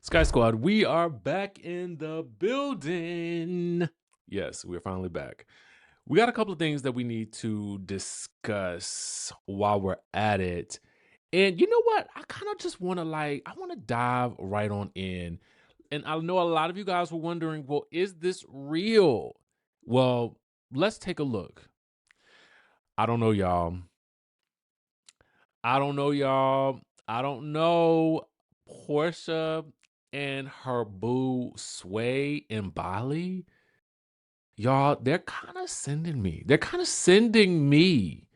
Sky Squad, we are back in the building. Yes, we're finally back. We got a couple of things that we need to discuss while we're at it. And you know what? I kind of just want to I want to dive right on in. And I know a lot of you guys were wondering, well, is this real? Well, let's take a look. I don't know, y'all. I don't know, y'all. I don't know. Porsha and her boo Sway in Bali, y'all, they're kind of sending me. They're kind of sending me.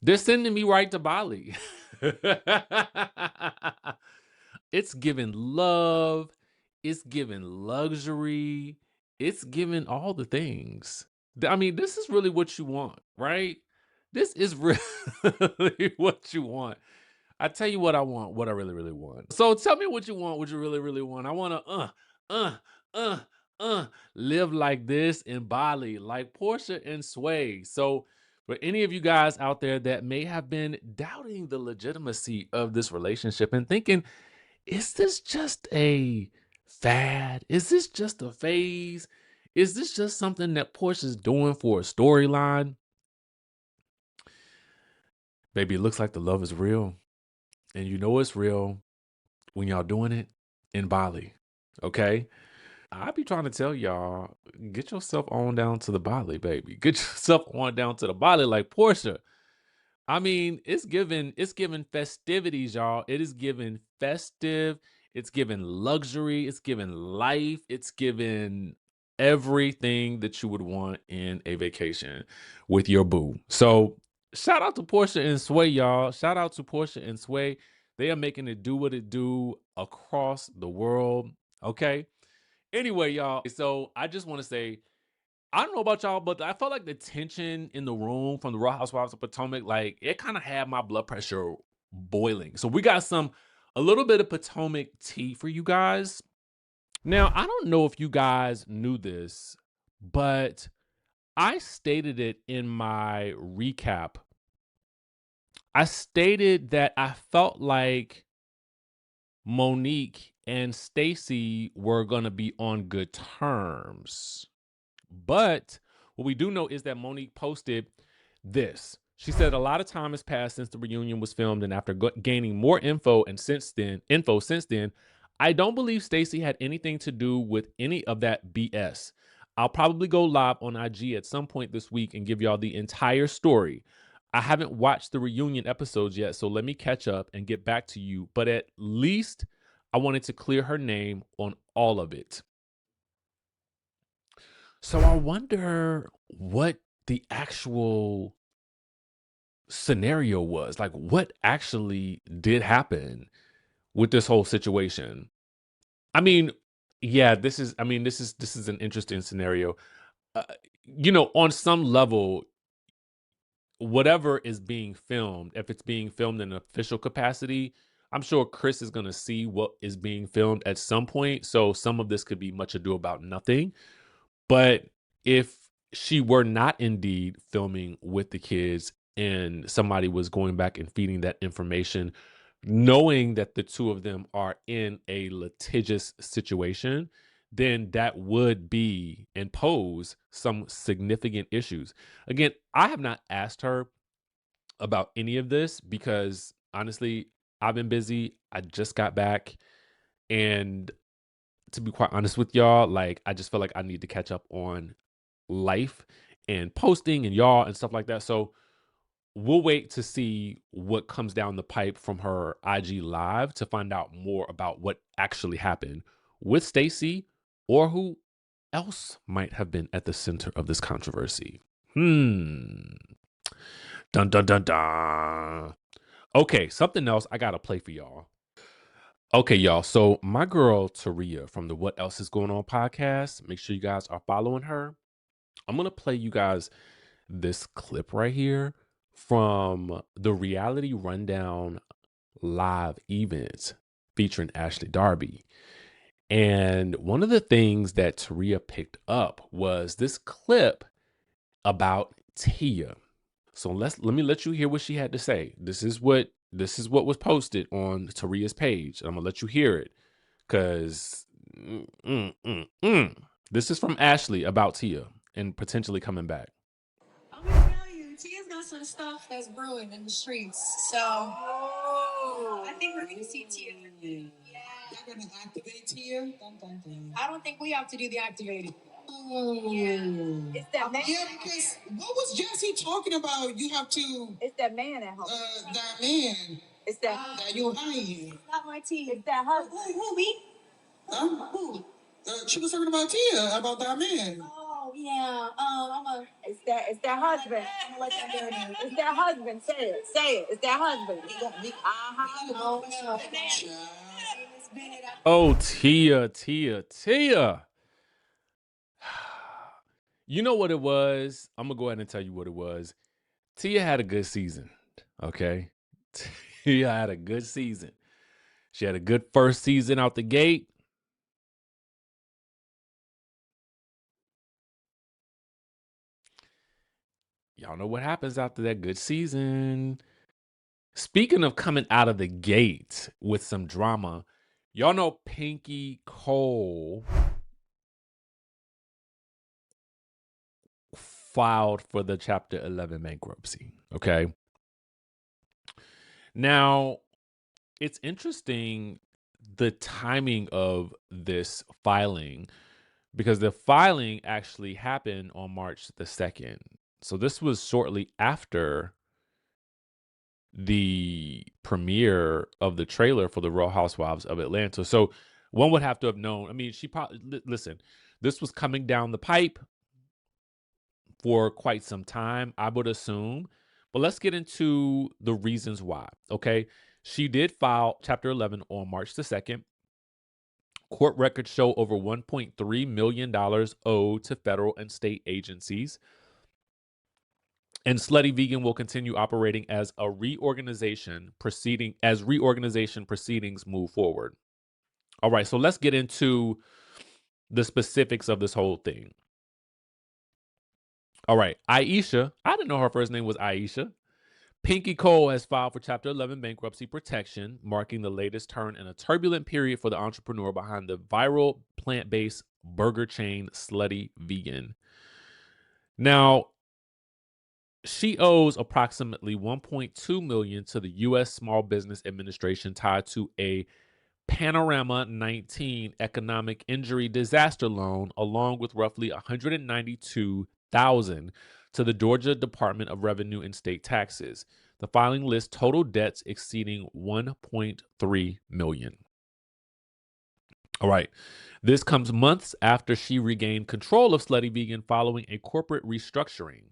They're sending me right to Bali. It's giving love. It's giving luxury. It's giving all the things. I mean, this is really what you want, right? This is really what you want. I tell you what I want, what I really, really want. So tell me what you want, what you really, really want. I want to uh, uh, live like this in Bali, like Porsha and Sway. So for any of you guys out there that may have been doubting the legitimacy of this relationship and thinking, is this just a fad? Is this just a phase? Is this just something that Portia's doing for a storyline? Baby, it looks like the love is real. And you know it's real when y'all doing it in Bali. Okay? I be trying to tell y'all, get yourself on down to the Bali, baby. Get yourself on down to the Bali like Porsha. I mean, it's given festivities, y'all. It is given festive, it's given luxury, it's given life, it's given everything that you would want in a vacation with your boo. So shout out to Porsha and Sway, y'all. Shout out to Porsha and Sway. They are making it do what it do across the world. Okay. Anyway, y'all. So I just want to say I don't know about y'all, but I felt like the tension in the room from the Real Housewives of Potomac, like it kind of had my blood pressure boiling. So we got a little bit of Potomac tea for you guys. Now, I don't know if you guys knew this, but I stated it in my recap. I stated that I felt like Monique and Stacey were going to be on good terms. But what we do know is that Monique posted this. She said a lot of time has passed since the reunion was filmed, and after gaining more info since then, I don't believe Stacey had anything to do with any of that BS. I'll probably go live on IG at some point this week and give y'all the entire story. I haven't watched the reunion episodes yet, so let me catch up and get back to you. But at least I wanted to clear her name on all of it. So I wonder what the actual scenario was. Like what actually did happen with this whole situation. I mean, yeah, this is an interesting scenario. Uh, on some level, whatever is being filmed, if it's being filmed in an official capacity, I'm sure Chris is going to see what is being filmed at some point. So some of this could be much ado about nothing. But if she were not indeed filming with the kids and somebody was going back and feeding that information, knowing that the two of them are in a litigious situation, then that would be and pose some significant issues. Again, I have not asked her about any of this because honestly, I've been busy. I just got back. And to be quite honest with y'all, like I just feel like I need to catch up on life and posting and y'all and stuff like that. So we'll wait to see what comes down the pipe from her IG live to find out more about what actually happened with Stacey or who else might have been at the center of this controversy. Dun dun dun dun. Okay, something else I gotta play for y'all. Okay, y'all. So my girl Taria from the What Else Is Going On podcast. Make sure you guys are following her. I'm gonna play you guys this clip right here from the Reality Rundown live event featuring Ashley Darby. And one of the things that Taria picked up was this clip about Tia. So let me let you hear what she had to say. This is what was posted on Taria's page. I'm gonna let you hear it because this is from Ashley about Tia and potentially coming back. I'm gonna tell you, Tia's got some stuff that's brewing in the streets. So I think we're gonna see Tia. Yeah. They're gonna activate Tia. Dun, dun, dun. I don't think we have to do the activating. Yeah. It's that man. Yeah, because what was Jesse talking about? You have to. It's that man at home. That man. It's that you're hiding. It's not my Tia. It's that husband. Who me? Huh? Who? She was talking about Tia, about that man. Oh yeah. It's that husband. I'm gonna let that marinate. It's that husband. Say it. It's that husband. Oh no. Oh, Tia. You know what it was? I'm gonna go ahead and tell you what it was. Tia had a good season. Okay. Tia had a good season. She had a good first season out the gate. Y'all know what happens after that good season. Speaking of coming out of the gate with some drama, y'all know P.T.O.I.C filed for the Chapter 11 bankruptcy. Okay. Now, it's interesting the timing of this filing because the filing actually happened on March the 2nd. So this was shortly after the premiere of the trailer for the Real Housewives of Atlanta. So one would have to have known. I mean, she probably, listen, this was coming down the pipe for quite some time, I would assume. But let's get into the reasons why. Okay. She did file Chapter 11 on March the 2nd. Court records show over $1.3 million owed to federal and state agencies. And Slutty Vegan will continue operating as a reorganization proceedings move forward. All right, so let's get into the specifics of this whole thing. All right, Aisha, I didn't know her first name was Aisha. Pinky Cole has filed for Chapter 11 bankruptcy protection, marking the latest turn in a turbulent period for the entrepreneur behind the viral plant-based burger chain Slutty Vegan. Now, she owes approximately $1.2 million to the U.S. Small Business Administration tied to a Panorama 19 economic injury disaster loan, along with roughly $192,000 to the Georgia Department of Revenue and State Taxes. The filing lists total debts exceeding $1.3 million. All right. This comes months after she regained control of Slutty Vegan following a corporate restructuring.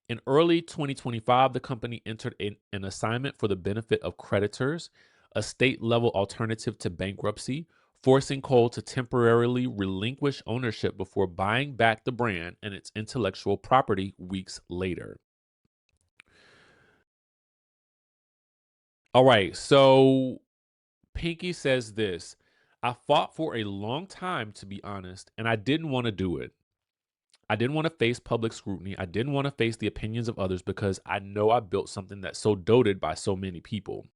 In early 2025, the company entered an assignment for the benefit of creditors, a state-level alternative to bankruptcy, forcing Cole to temporarily relinquish ownership before buying back the brand and its intellectual property weeks later. All right, so Pinky says this: I fought for a long time, to be honest, and I didn't want to do it. I didn't want to face public scrutiny. I didn't want to face the opinions of others because I know I built something that's so doted by so many people.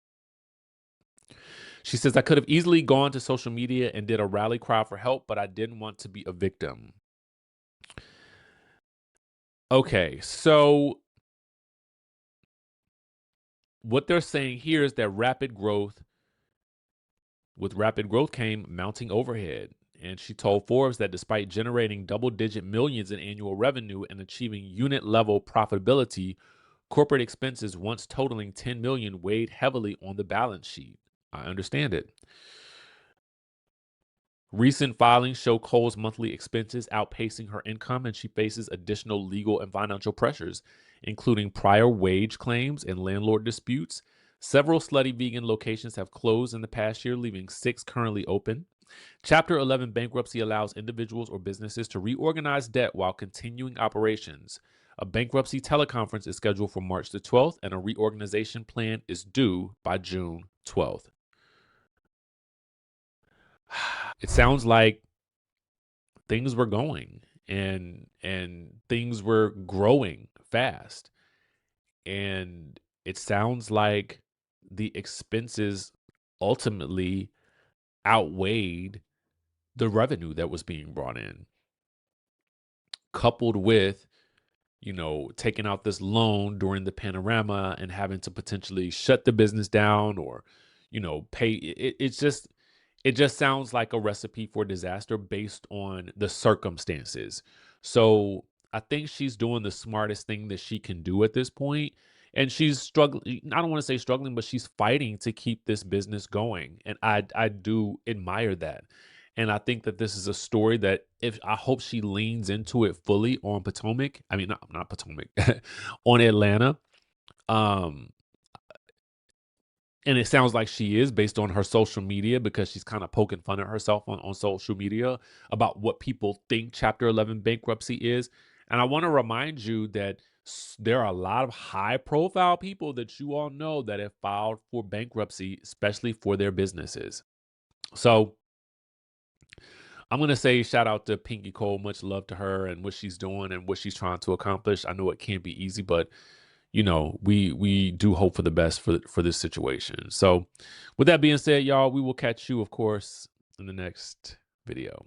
She says, I could have easily gone to social media and did a rally cry for help, but I didn't want to be a victim. Okay, so what they're saying here is that with rapid growth came mounting overhead. And she told Forbes that despite generating double-digit millions in annual revenue and achieving unit-level profitability, corporate expenses once totaling $10 million weighed heavily on the balance sheet. I understand it. Recent filings show Cole's monthly expenses outpacing her income, and she faces additional legal and financial pressures, including prior wage claims and landlord disputes. Several Slutty Vegan locations have closed in the past year, leaving 6 currently open. Chapter 11 bankruptcy allows individuals or businesses to reorganize debt while continuing operations. A bankruptcy teleconference is scheduled for March the 12th, and a reorganization plan is due by June 12th. It sounds like things were going and things were growing fast. And it sounds like the expenses ultimately outweighed the revenue that was being brought in, coupled with, taking out this loan during the panorama and having to potentially shut the business down or, pay. It just sounds like a recipe for disaster based on the circumstances. So I think she's doing the smartest thing that she can do at this point. And she's struggling. I don't want to say struggling, but she's fighting to keep this business going. And I do admire that. And I think that this is a story that if I hope she leans into it fully on Potomac. I mean, not Potomac, on Atlanta. Um, and it sounds like she is based on her social media because she's kind of poking fun at herself on social media about what people think Chapter 11 bankruptcy is. And I want to remind you that there are a lot of high profile people that you all know that have filed for bankruptcy, especially for their businesses. So I'm going to say shout out to Pinky Cole. Much love to her and what she's doing and what she's trying to accomplish. I know it can't be easy, but we do hope for the best for this situation. So with that being said, y'all, we will catch you, of course, in the next video.